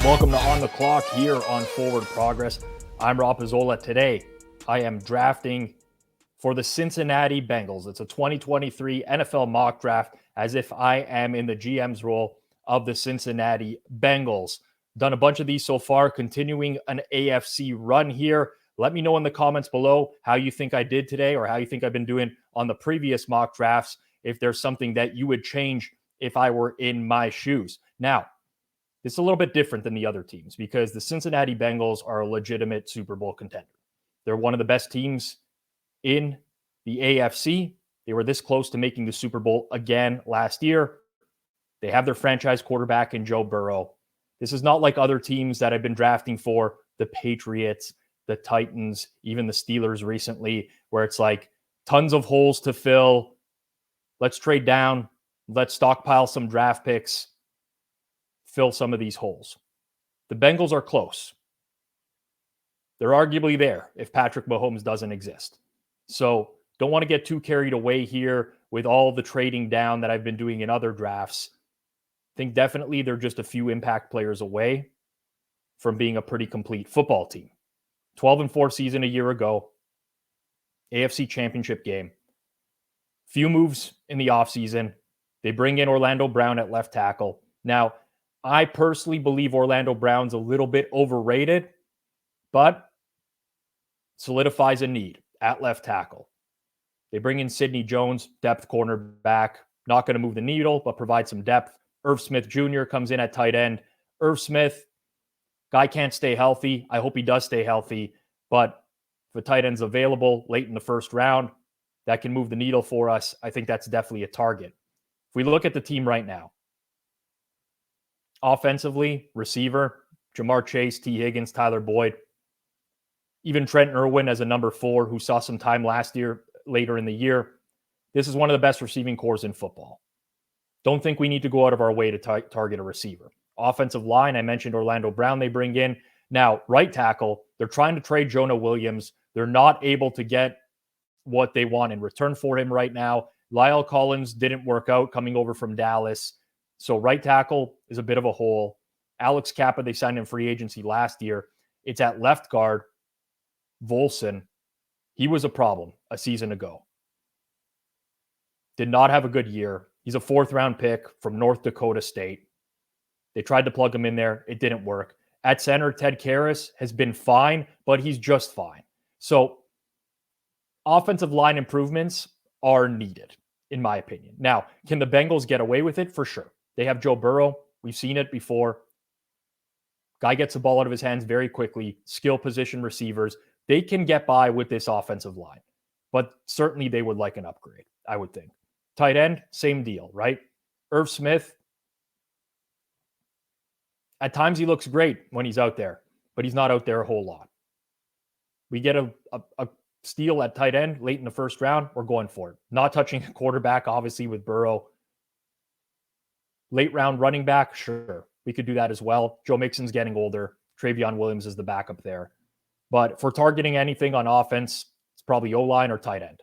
Welcome to On the Clock here on Forward Progress. I'm Rob Pizzola. Today, I am drafting for the Cincinnati Bengals. It's a 2023 NFL mock draft as if I am in the GM's role of the Cincinnati Bengals. Done a bunch of these so far, continuing an AFC run here. Let me know in the comments below how you think I did today or how you think I've been doing on the previous mock drafts, if there's something that you would change if I were in my shoes. Now, it's a little bit different than the other teams because the Cincinnati Bengals are a legitimate Super Bowl contender. They're one of the best teams in the AFC. They were this close to making the Super Bowl again last year. They have their franchise quarterback in Joe Burrow. This is not like other teams that I've been drafting for, the Patriots, the Titans, even the Steelers recently, where it's like tons of holes to fill. Let's trade down. Let's stockpile some draft picks. Fill some of these holes. The Bengals are close. They're arguably there if Patrick Mahomes doesn't exist. So don't want to get too carried away here with all the trading down that I've been doing in other drafts. I think definitely they're just a few impact players away from being a pretty complete football team. 12-4 season a year ago. AFC Championship game. Few moves in the offseason. They bring in Orlando Brown at left tackle. Now, I personally believe Orlando Brown's a little bit overrated, but solidifies a need at left tackle. They bring in Sidney Jones, depth cornerback, not going to move the needle, but provide some depth. Irv Smith Jr. comes in at tight end. Irv Smith, guy can't stay healthy. I hope he does stay healthy, but if a tight end's available late in the first round that can move the needle for us, I think that's definitely a target. If we look at the team right now, offensively, receiver, Jamar Chase, T. Higgins, Tyler Boyd, even Trent Irwin as a number 4 who saw some time last year, later in the year. This is one of the best receiving corps in football. Don't think we need to go out of our way to target a receiver. Offensive line, I mentioned Orlando Brown they bring in. Now, right tackle, they're trying to trade Jonah Williams. They're not able to get what they want in return for him right now. Lyle Collins didn't work out coming over from Dallas. So right tackle is a bit of a hole. Alex Kappa, they signed in free agency last year. It's at left guard. Volson, he was a problem a season ago. Did not have a good year. He's a 4th-round pick from North Dakota State. They tried to plug him in there. It didn't work. At center, Ted Karras has been fine, but he's just fine. So offensive line improvements are needed, in my opinion. Now, can the Bengals get away with it? For sure. They have Joe Burrow. We've seen it before. Guy gets the ball out of his hands very quickly. Skill position receivers. They can get by with this offensive line. But certainly they would like an upgrade, I would think. Tight end, same deal, right? Irv Smith. At times he looks great when he's out there, but he's not out there a whole lot. We get a steal at tight end late in the first round, we're going for it. Not touching a quarterback, obviously, with Burrow. Late round running back, sure. We could do that as well. Joe Mixon's getting older. Travion Williams is the backup there. But if we're targeting anything on offense, it's probably O-line or tight end.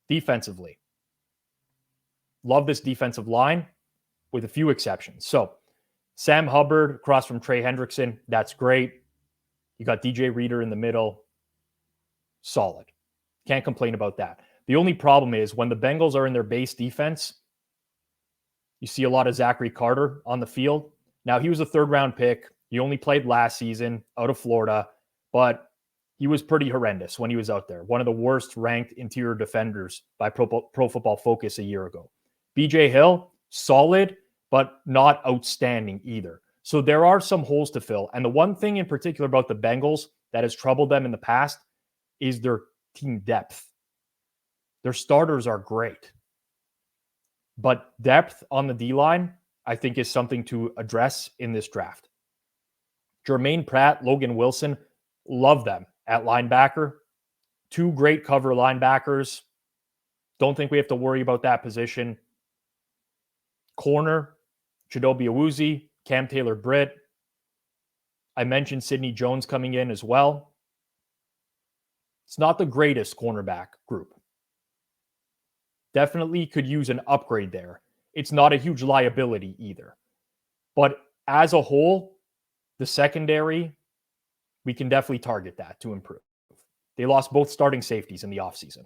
Defensively, love this defensive line with a few exceptions. So Sam Hubbard across from Trey Hendrickson, that's great. You got DJ Reader in the middle. Solid. Can't complain about that. The only problem is when the Bengals are in their base defense, you see a lot of Zachary Carter on the field. Now, he was a 3rd-round pick. He only played last season out of Florida, but he was pretty horrendous when he was out there. One of the worst-ranked interior defenders by Pro Football Focus a year ago. BJ Hill, solid, but not outstanding either. So there are some holes to fill. And the one thing in particular about the Bengals that has troubled them in the past is their team depth. Their starters are great. But depth on the D-line, I think, is something to address in this draft. Jermaine Pratt, Logan Wilson, love them at linebacker. 2 great cover linebackers. Don't think we have to worry about that position. Corner, Chidobe Awuzie, Cam Taylor-Britt. I mentioned Sidney Jones coming in as well. It's not the greatest cornerback group. Definitely could use an upgrade there. It's not a huge liability either. But as a whole, The secondary, we can definitely target that to improve. They lost both starting safeties in the offseason.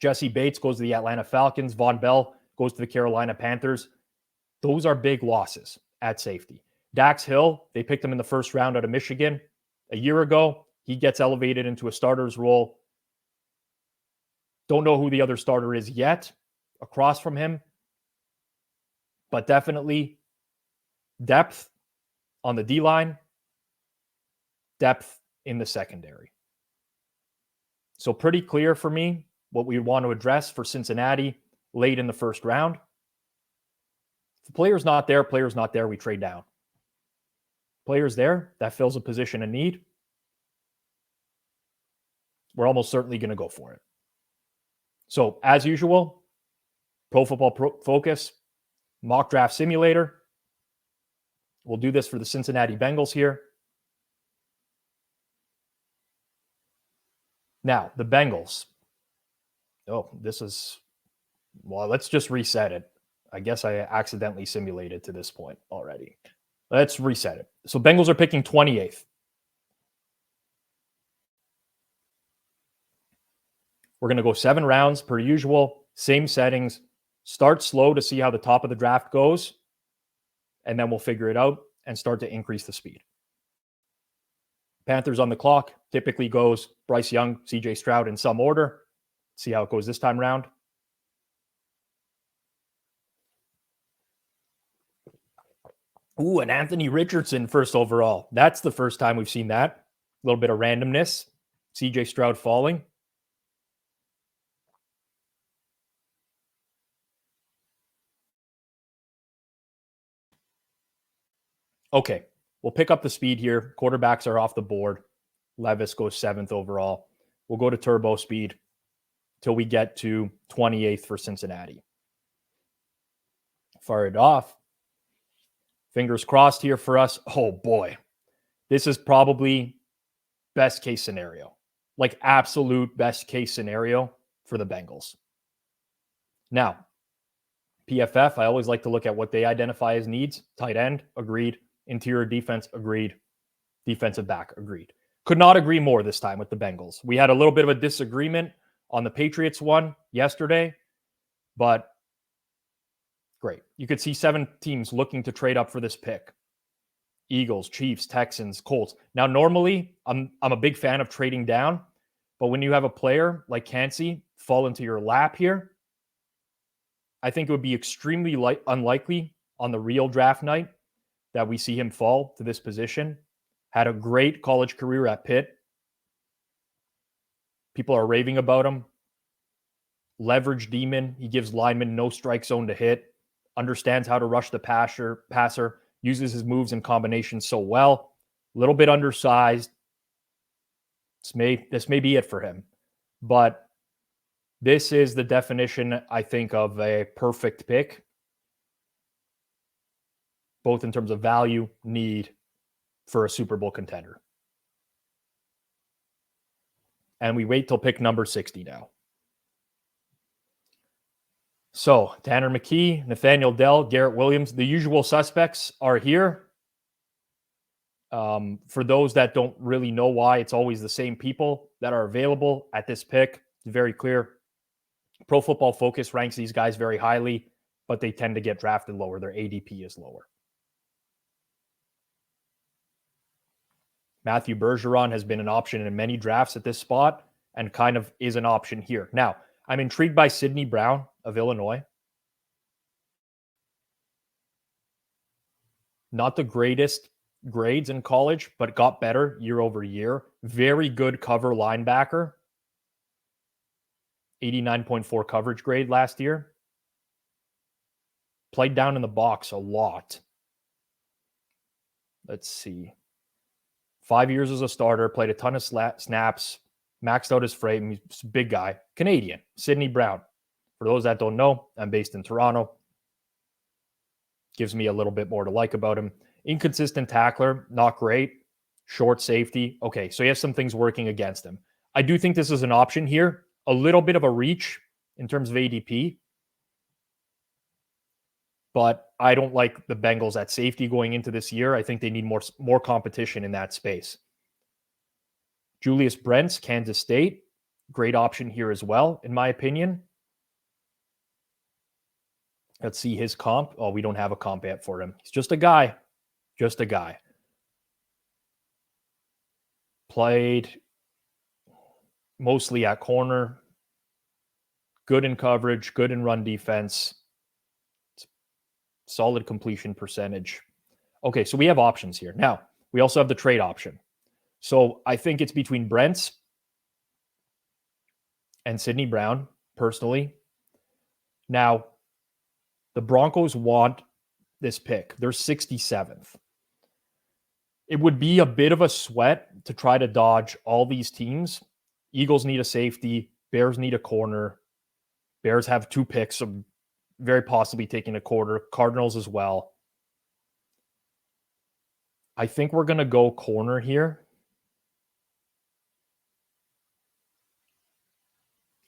Jesse Bates goes to the Atlanta Falcons. Von Bell goes to the Carolina Panthers. Those are big losses at safety. Dax Hill, they picked him in the first round out of Michigan a year ago. He gets elevated into a starter's role. Don't know who the other starter is yet across from him, but definitely depth on the D-line, depth in the secondary. So pretty clear for me what we want to address for Cincinnati late in the first round. If the player's not there, we trade down. Player's there, that fills a position of need. We're almost certainly going to go for it. So as usual, Pro Football Focus, mock draft simulator. We'll do this for the Cincinnati Bengals here. Now, the Bengals. Oh, let's just reset it. I guess I accidentally simulated to this point already. Let's reset it. So Bengals are picking 28th. We're going to go 7 rounds per usual, same settings. Start slow to see how the top of the draft goes, and then we'll figure it out and start to increase the speed. Panthers on the clock typically goes Bryce Young, CJ Stroud in some order. See how it goes this time around. Ooh, and Anthony Richardson first overall. That's the first time we've seen that. A little bit of randomness. CJ Stroud falling. Okay, we'll pick up the speed here. Quarterbacks are off the board. Levis goes 7th overall. We'll go to turbo speed till we get to 28th for Cincinnati. Fire it off. Fingers crossed here for us. Oh boy, this is probably best case scenario. Like absolute best case scenario for the Bengals. Now, PFF, I always like to look at what they identify as needs. Tight end, agreed. Interior defense, agreed. Defensive back, agreed. Could not agree more this time with the Bengals. We had a little bit of a disagreement on the Patriots one yesterday, but great. You could see 7 teams looking to trade up for this pick. Eagles, Chiefs, Texans, Colts. Now, normally, I'm a big fan of trading down, but when you have a player like Kancey fall into your lap here, I think it would be extremely unlikely on the real draft night that we see him fall to this position. Had a great college career at Pitt. People are raving about him. Leverage demon. He gives linemen no strike zone to hit. Understands how to rush the passer. Uses his moves and combinations so well. A little bit undersized. This may be it for him. But this is the definition, I think, of a perfect pick. Both in terms of value, need for a Super Bowl contender. And we wait till pick number 60 now. So, Tanner McKee, Nathaniel Dell, Garrett Williams, the usual suspects are here. For those that don't really know why, it's always the same people that are available at this pick. It's very clear. Pro Football Focus ranks these guys very highly, but they tend to get drafted lower. Their ADP is lower. Matthew Bergeron has been an option in many drafts at this spot and kind of is an option here. Now, I'm intrigued by Sidney Brown of Illinois. Not the greatest grades in college, but got better year over year. Very good cover linebacker. 89.4 coverage grade last year. Played down in the box a lot. Let's see. 5 years as a starter, played a ton of snaps, maxed out his frame. He's a big guy. Canadian, Sidney Brown. For those that don't know, I'm based in Toronto. Gives me a little bit more to like about him. Inconsistent tackler, not great. Short safety. Okay, so he has some things working against him. I do think this is an option here. A little bit of a reach in terms of ADP. but I don't like the Bengals at safety going into this year. I think they need more competition in that space. Julius Brents, Kansas State, great option here as well, in my opinion. Let's see his comp. Oh, we don't have a comp yet for him. He's just a guy. Just a guy. Played mostly at corner. Good in coverage, good in run defense. Solid completion percentage. Okay, so we have options here. Now, we also have the trade option. So I think it's between Brents and Sidney Brown, personally. Now, the Broncos want this pick. They're 67th. It would be a bit of a sweat to try to dodge all these teams. Eagles need a safety. Bears need a corner. Bears have 2 picks, so very possibly taking a quarter. Cardinals as well. I think we're going to go corner here.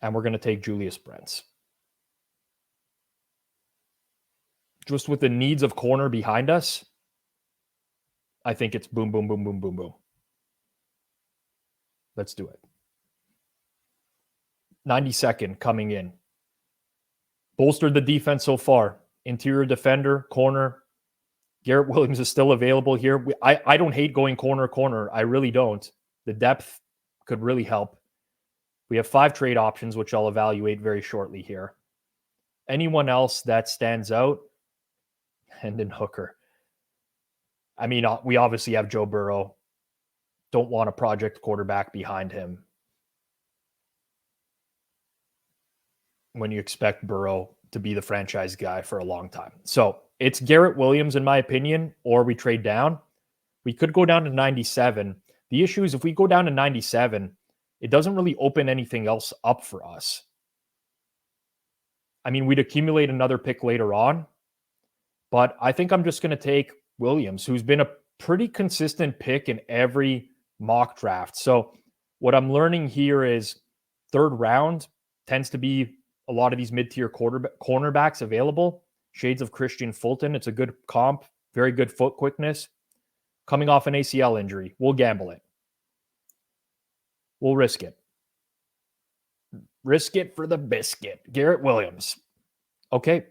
And we're going to take Julius Brents. Just with the needs of corner behind us, I think it's boom, boom, boom, boom, boom, boom. Let's do it. 92nd coming in. Bolstered the defense so far. Interior defender, corner. Garrett Williams is still available here. I don't hate going corner. I really don't. The depth could really help. We have 5 trade options, which I'll evaluate very shortly here. Anyone else that stands out? Hendon Hooker. I mean, we obviously have Joe Burrow. Don't want a project quarterback behind him when you expect Burrow to be the franchise guy for a long time. So it's Garrett Williams, in my opinion, or we trade down. We could go down to 97. The issue is if we go down to 97, it doesn't really open anything else up for us. I mean, we'd accumulate another pick later on, but I think I'm just going to take Williams, who's been a pretty consistent pick in every mock draft. So what I'm learning here is 3rd round tends to be a lot of these mid-tier cornerbacks available. Shades of Christian Fulton. It's a good comp, very good foot quickness. Coming off an ACL injury. We'll gamble it. We'll risk it. Risk it for the biscuit. Garrett Williams. Okay.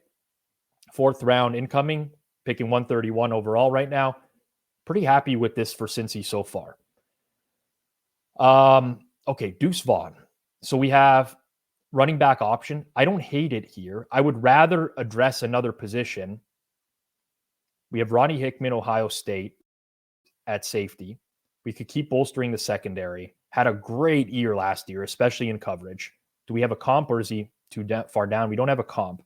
4th round incoming, picking 131 overall right now. Pretty happy with this for Cincy so far. Okay, Deuce Vaughn. So we have running back option. I don't hate it here. I would rather address another position. We have Ronnie Hickman, Ohio State at safety. We could keep bolstering the secondary. Had a great year last year, especially in coverage. Do we have a comp or is he too far down? We don't have a comp.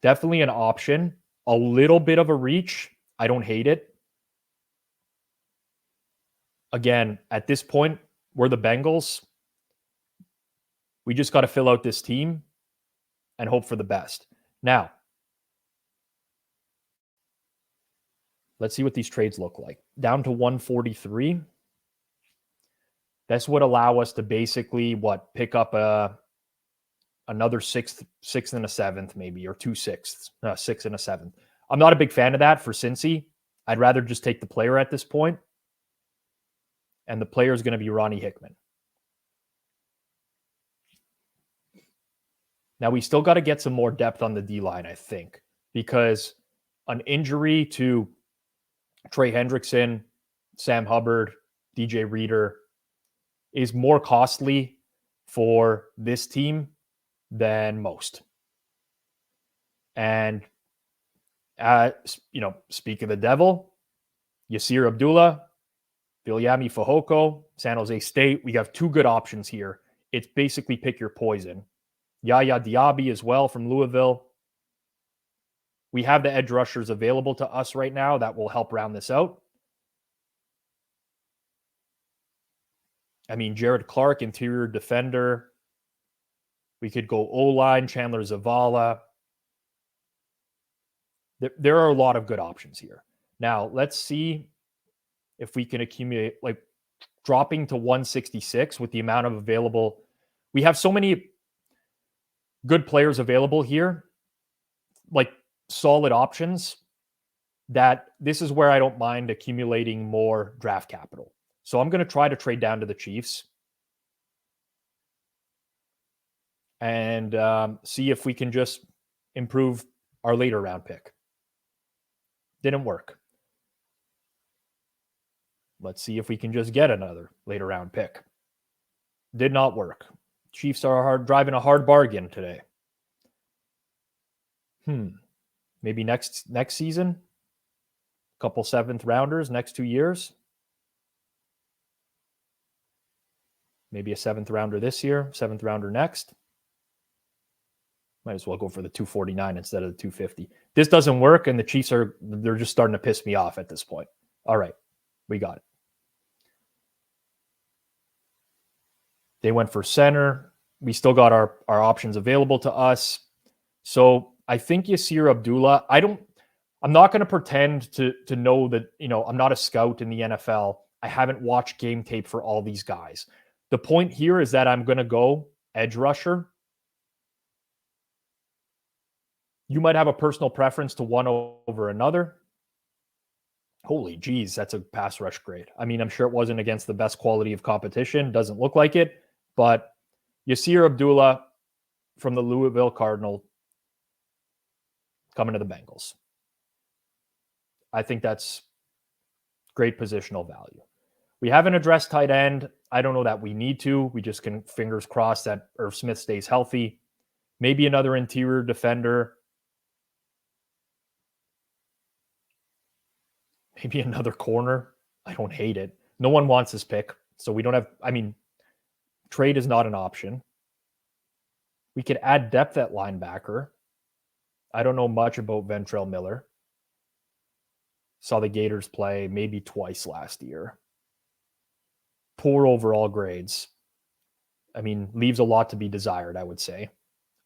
Definitely an option. A little bit of a reach. I don't hate it. Again, at this point, we're the Bengals. We just got to fill out this team and hope for the best. Now, let's see what these trades look like. Down to 143. This would allow us to basically, pick up another sixth and a 7th maybe, or 2 6ths, 6 and a 7th. I'm not a big fan of that for Cincy. I'd rather just take the player at this point. And the player is going to be Ronnie Hickman. Now, we still got to get some more depth on the D-line, I think, because an injury to Trey Hendrickson, Sam Hubbard, DJ Reader is more costly for this team than most. And, speak of the devil, Yasir Abdullah, Viliami Fehoko, San Jose State. We have 2 good options here. It's basically pick your poison. Yaya Diaby as well from Louisville. We have the edge rushers available to us right now that will help round this out. I mean, Jared Clark, interior defender. We could go O-line, Chandler Zavala. There are a lot of good options here. Now, let's see if we can accumulate, dropping to 166 with the amount of available. We have so many good players available here. solid options that this is where I don't mind accumulating more draft capital. So I'm going to try to trade down to the Chiefs and see if we can just improve our later round pick. Didn't work. Let's see if we can just get another later round pick. Did not work. Chiefs are driving a hard bargain today. Maybe next season, couple 7th rounders next 2 years. Maybe a 7th rounder this year, 7th rounder next. Might as well go for the 249 instead of the 250. This doesn't work, and the Chiefs they're just starting to piss me off at this point. All right, we got it. They went for center. We still got our options available to us. So I think Yasir Abdullah, I'm not going to pretend to know that, I'm not a scout in the NFL. I haven't watched game tape for all these guys. The point here is that I'm going to go edge rusher. You might have a personal preference to one over another. Holy geez, that's a pass rush grade. I mean, I'm sure it wasn't against the best quality of competition. Doesn't look like it. But Yasir Abdullah from the Louisville Cardinal coming to the Bengals. I think that's great positional value. We haven't addressed tight end. I don't know that we need to. We just can fingers crossed that Irv Smith stays healthy. Maybe another interior defender. Maybe another corner. I don't hate it. No one wants this pick. So we don't have, trade is not an option. We could add depth at linebacker. I don't know much about Ventrell Miller. Saw the Gators play maybe twice last year. Poor overall grades. Leaves a lot to be desired, I would say.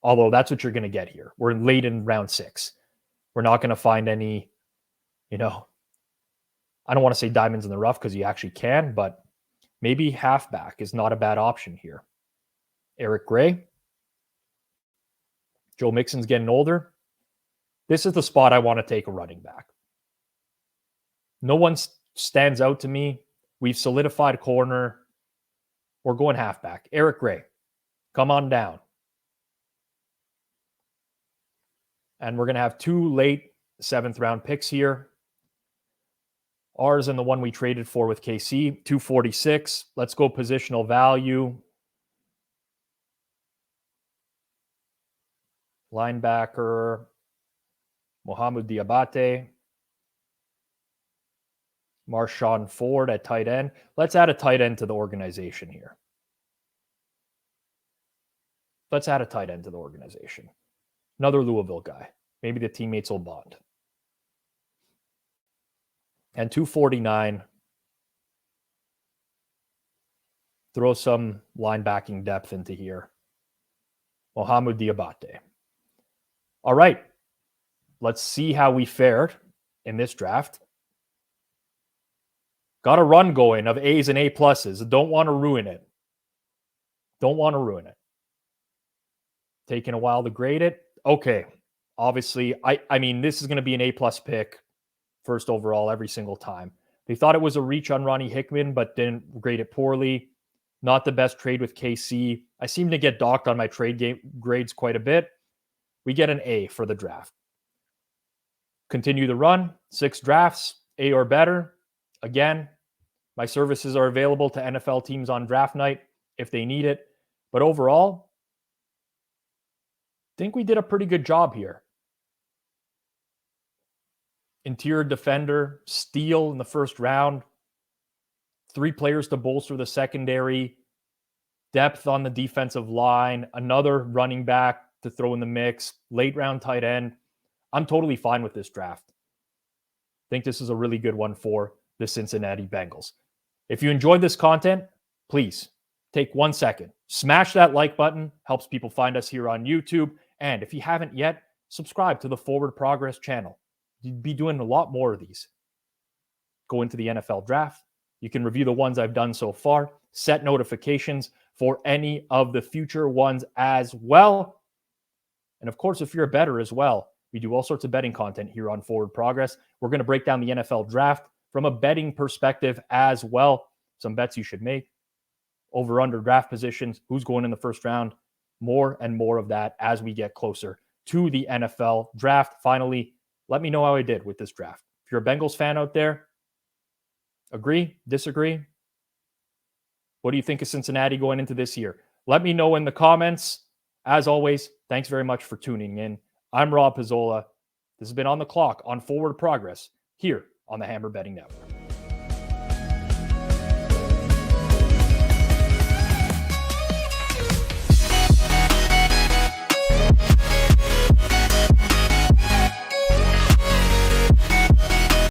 Although that's what you're going to get here. We're late in round 6. We're not going to find any, I don't want to say diamonds in the rough because you actually can, but maybe halfback is not a bad option here. Eric Gray. Joe Mixon's getting older. This is the spot I want to take a running back. No one stands out to me. We've solidified corner. We're going halfback. Eric Gray, come on down. And we're going to have 2 late 7th round picks here. Ours and the one we traded for with KC, 246. Let's go positional value. Linebacker, Mohamed Diabate. Marshawn Ford at tight end. Let's add a tight end to the organization here. Let's add a tight end to the organization. Another Louisville guy. Maybe the teammates will bond. And 249. Throw some linebacking depth into here. Mohamed Diabate. All right. Let's see how we fared in this draft. Got a run going of A's and A pluses. Don't want to ruin it. Taking a while to grade it. Okay. Obviously, this is going to be an A+ pick. First overall every single time. They thought it was a reach on Ronnie Hickman, but didn't grade it poorly. Not the best trade with KC. I seem to get docked on my trade grades quite a bit. We get an A for the draft. Continue the run. 6 drafts, A or better. Again, my services are available to NFL teams on draft night if they need it. But overall, I think we did a pretty good job here. Interior defender, steal in the first round. 3 players to bolster the secondary. Depth on the defensive line. Another running back to throw in the mix. Late round tight end. I'm totally fine with this draft. I think this is a really good one for the Cincinnati Bengals. If you enjoyed this content, please take 1 second. Smash that like button. Helps people find us here on YouTube. And if you haven't yet, subscribe to the Forward Progress channel. You'd be doing a lot more of these. Go into the NFL draft. You can review the ones I've done so far. Set notifications for any of the future ones as well. And of course, if you're a bettor as well, We do all sorts of betting content here on Forward Progress. We're going to break down the NFL draft from a betting perspective as well. Some bets you should make, over under draft positions, who's going in the first round, more and more of that as we get closer to the NFL draft. Finally, let me know how I did with this draft. If you're a Bengals fan out there, agree, disagree? What do you think of Cincinnati going into this year? Let me know in the comments. As always, thanks very much for tuning in. I'm Rob Pizzola. This has been On the Clock on Forward Progress here on the Hammer Betting Network.